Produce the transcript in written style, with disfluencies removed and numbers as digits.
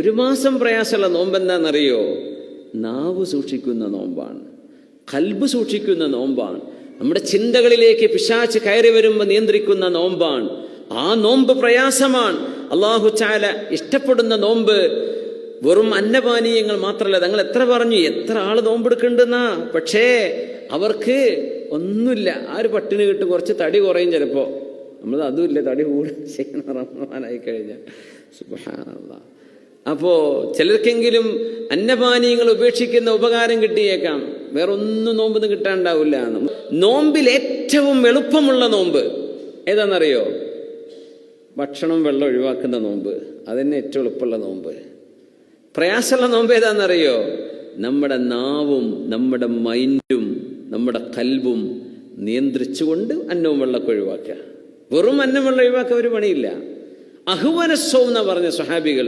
1 മാസം പ്രയാസമുള്ള നോമ്പ് എന്താണെന്നറിയോ? നാവ് സൂക്ഷിക്കുന്ന നോമ്പാണ്, ഖൽബ് സൂക്ഷിക്കുന്ന നോമ്പാണ്, നമ്മുടെ ചിന്തകളിലേക്ക് പിശാച് കയറി വരുമ്പോൾ നിയന്ത്രിക്കുന്ന നോമ്പാണ്. ആ നോമ്പ് പ്രയാസമാണ്. അല്ലാഹു തആല ഇഷ്ടപ്പെടുന്ന നോമ്പ് വെറും അന്നപാനീയങ്ങൾ മാത്രമല്ല. തങ്ങൾ എത്ര പറഞ്ഞു, എത്ര ആള് നോമ്പെടുക്കുന്നുണ്ടെന്നാ, പക്ഷേ അവർക്ക് ഒന്നുമില്ല. ആ ഒരു പട്ടിണി കിട്ടും, കുറച്ച് തടി കുറയും ചിലപ്പോ. നമ്മൾ അതുമില്ല, തടി കൂടും ചെയ്യുന്ന റമദാനായി കഴിഞ്ഞാൽ. സുബ്ഹാനല്ലാഹ്. അപ്പോ ചിലർക്കെങ്കിലും അന്നപാനീയങ്ങൾ ഉപേക്ഷിക്കുന്ന ഉപകാരം കിട്ടിയേക്കാം, വേറൊന്നും നോമ്പൊന്നും കിട്ടാണ്ടാവില്ല. നോമ്പിൽ ഏറ്റവും എളുപ്പമുള്ള നോമ്പ് ഏതാണെന്നറിയോ? ഭക്ഷണം വെള്ളം ഒഴിവാക്കുന്ന നോമ്പ്. അതന്നെ ഏറ്റവും എളുപ്പമുള്ള നോമ്പ്. പ്രയാസമുള്ള നോമ്പ് ഏതാണെന്നറിയോ? നമ്മുടെ നാവും നമ്മുടെ മൈൻഡും നമ്മുടെ കൽബും നിയന്ത്രിച്ചുകൊണ്ട് അന്നവും വെള്ളമൊക്കെ ഒഴിവാക്കുക. വെറും അന്നം വെള്ളം ഒഴിവാക്കുക ഒരു പണിയില്ല. അഹ്വനസ്സൗം എന്ന് പറഞ്ഞ സ്വഹാബികൾ